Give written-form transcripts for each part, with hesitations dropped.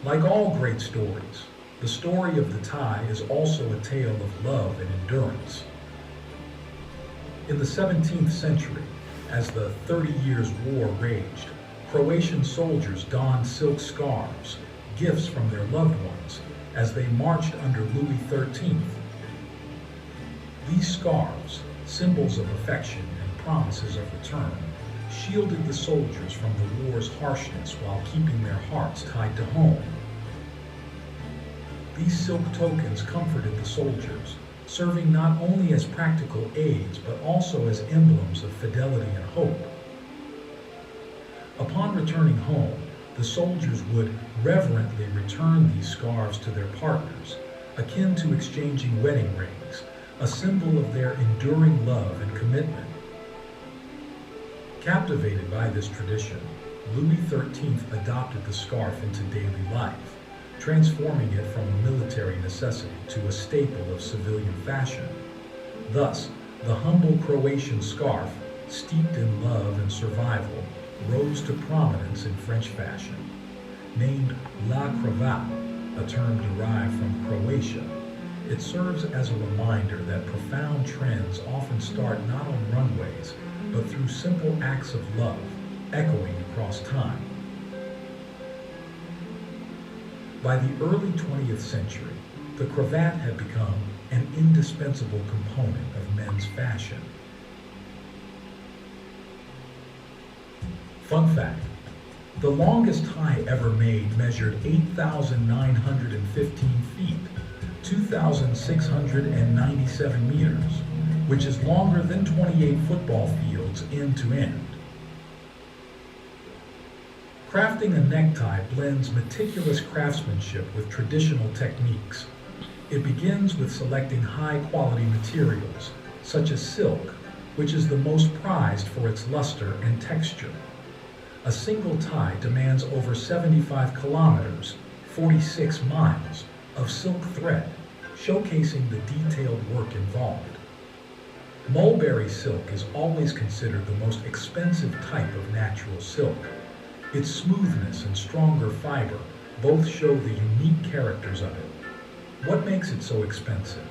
Like all great stories, the story of the tie is also a tale of love and endurance. In the 17th century, as the 30 Years' War raged, Croatian soldiers donned silk scarves, gifts from their loved ones, as they marched under Louis XIII. These scarves, symbols of affection and promises of return, shielded the soldiers from the war's harshness while keeping their hearts tied to home. These silk tokens comforted the soldiers, serving not only as practical aids but also as emblems of fidelity and hope. Upon returning home, the soldiers would reverently return these scarves to their partners, akin to exchanging wedding rings, a symbol of their enduring love and commitment. Captivated by this tradition, Louis XIII adopted the scarf into daily life, transforming it from a military necessity to a staple of civilian fashion. Thus, the humble Croatian scarf, steeped in love and survival, rose to prominence in French fashion. Named La Cravate, a term derived from Croatia, it serves as a reminder that profound trends often start not on runways, but through simple acts of love, echoing across time. By the early 20th century, the cravat had become an indispensable component of men's fashion. Fun fact, the longest tie ever made measured 8,915 feet, 2,697 meters, which is longer than 28 football fields end to end. Crafting a necktie blends meticulous craftsmanship with traditional techniques. It begins with selecting high-quality materials, such as silk, which is the most prized for its luster and texture. A single tie demands over 75 kilometers, 46 miles, of silk thread, showcasing the detailed work involved. Mulberry silk is always considered the most expensive type of natural silk. Its smoothness and stronger fiber both show the unique characters of it. What makes it so expensive?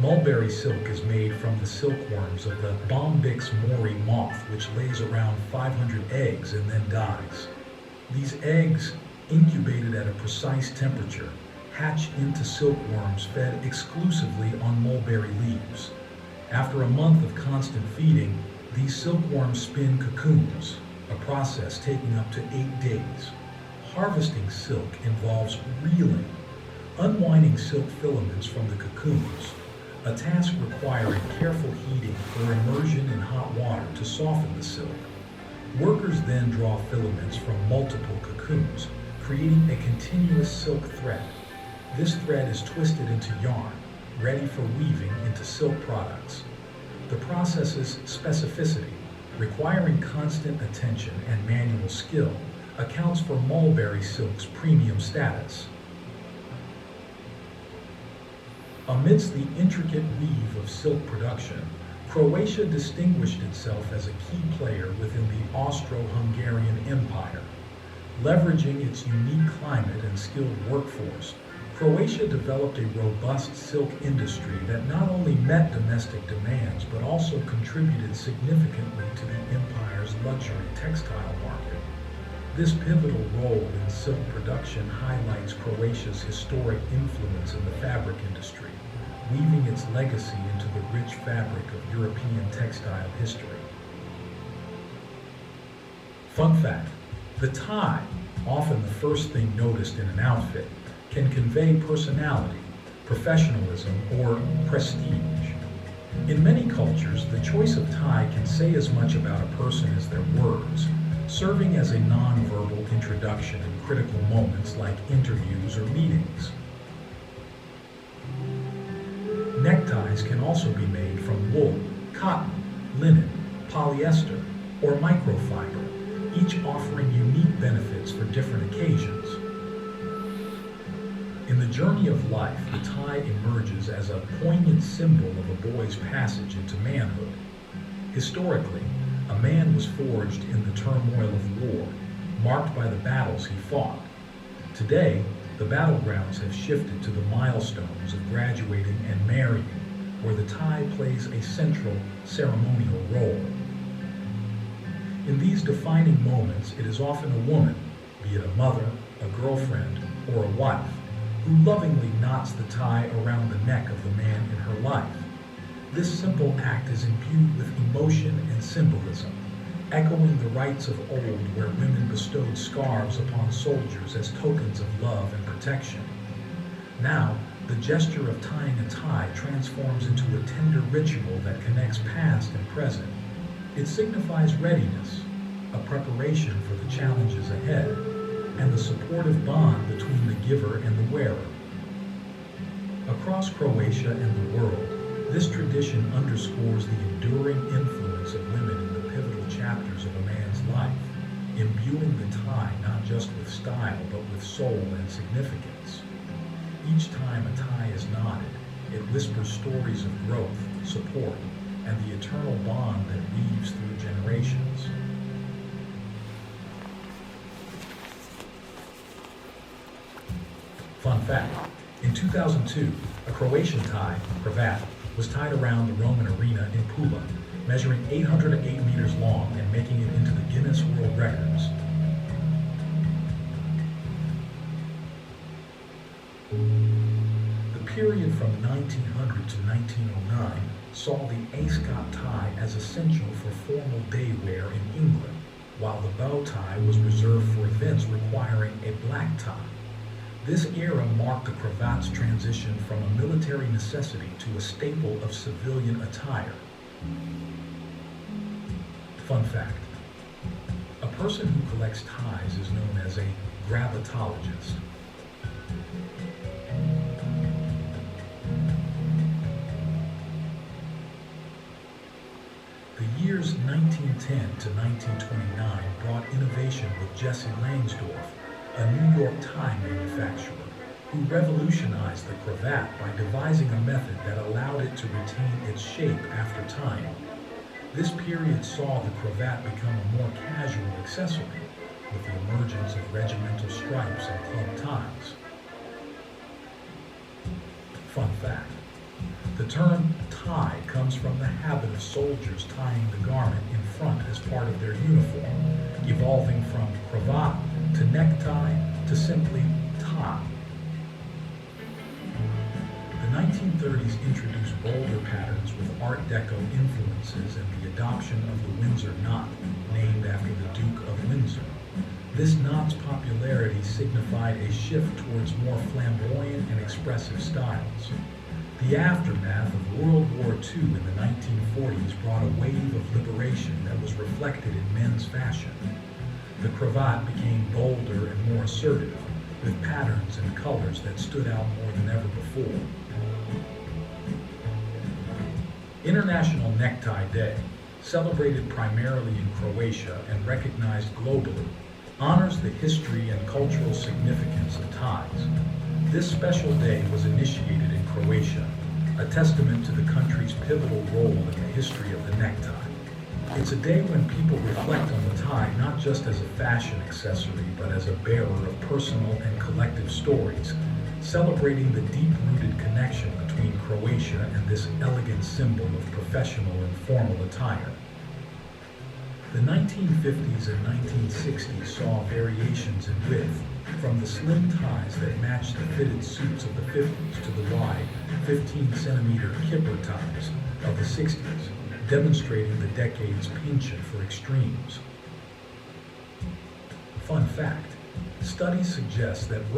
Mulberry silk is made from the silkworms of the Bombyx mori moth, which lays around 500 eggs and then dies. These eggs, incubated at a precise temperature, hatch into silkworms fed exclusively on mulberry leaves. After a month of constant feeding, these silkworms spin cocoons, a process taking up to 8 days. Harvesting silk involves reeling, unwinding silk filaments from the cocoons, a task requiring careful heating or immersion in hot water to soften the silk. Workers then draw filaments from multiple cocoons, creating a continuous silk thread. This thread is twisted into yarn, ready for weaving into silk products. The process's specificity, requiring constant attention and manual skill, accounts for mulberry silk's premium status. Amidst the intricate weave of silk production, Croatia distinguished itself as a key player within the Austro-Hungarian Empire. Leveraging its unique climate and skilled workforce, Croatia developed a robust silk industry that not only met domestic demands but also contributed significantly to the empire's luxury textile market. This pivotal role in silk production highlights Croatia's historic influence in the fabric industry, weaving its legacy into the rich fabric of European textile history. Fun fact, the tie, often the first thing noticed in an outfit, can convey personality, professionalism, or prestige. In many cultures, the choice of tie can say as much about a person as their words, serving as a non-verbal introduction in critical moments like interviews or meetings. Neckties can also be made from wool, cotton, linen, polyester, or microfiber, each offering unique benefits for different occasions. In the journey of life, the tie emerges as a poignant symbol of a boy's passage into manhood. Historically, a man was forged in the turmoil of war, marked by the battles he fought. Today, the battlegrounds have shifted to the milestones of graduating and marrying, where the tie plays a central ceremonial role. In these defining moments, it is often a woman, be it a mother, a girlfriend, or a wife, who lovingly knots the tie around the neck of the man in her life. This simple act is imbued with emotion and symbolism, echoing the rites of old where women bestowed scarves upon soldiers as tokens of love and protection. Now, the gesture of tying a tie transforms into a tender ritual that connects past and present. It signifies readiness, a preparation for the challenges ahead, and the supportive bond between the giver and the wearer. Across Croatia and the world, this tradition underscores the enduring influence of women in the pivotal chapters of a man's life, imbuing the tie not just with style but with soul and significance. Each time a tie is knotted, it whispers stories of growth, support, and the eternal bond that weaves through generations. Fun fact, in 2002, a Croatian tie, Cravaticum, was tied around the Roman arena in Pula, measuring 808 meters long and making it into the Guinness World Records. The period from 1900 to 1909 saw the ascot tie as essential for formal day wear in England, while the bow tie was reserved for events requiring a black tie. This era marked the cravat's transition from a military necessity to a staple of civilian attire. Fun fact, a person who collects ties is known as a gravatologist. The years 1910 to 1929 brought innovation with Jesse Langsdorff, a New York tie manufacturer, who revolutionized the cravat by devising a method that allowed it to retain its shape after tying. This period saw the cravat become a more casual accessory, with the emergence of regimental stripes and club ties. Fun fact, the term tie comes from the habit of soldiers tying the garment in front as part of their uniform, evolving from cravat to necktie to simply tie. The 1930s introduced bolder patterns with Art Deco influences and the adoption of the Windsor knot, named after the Duke of Windsor. This knot's popularity signified a shift towards more flamboyant and expressive styles. The aftermath of World War II in the 1940s brought a wave of liberation that was reflected in men's fashion. The cravat became bolder and more assertive, with patterns and colors that stood out more than ever before. International Necktie Day, celebrated primarily in Croatia and recognized globally, honors the history and cultural significance of ties. This special day was initiated in Croatia, a testament to the country's pivotal role in the history of the necktie. It's a day when people reflect on the tie not just as a fashion accessory, but as a bearer of personal and collective stories, celebrating the deep-rooted connection between Croatia and this elegant symbol of professional and formal attire. The 1950s and 1960s saw variations in width, from the slim ties that matched the fitted suits of the 50s to the wide 15-centimeter kipper ties of the 60s, demonstrating the decade's penchant for extremes. Fun fact, studies suggest that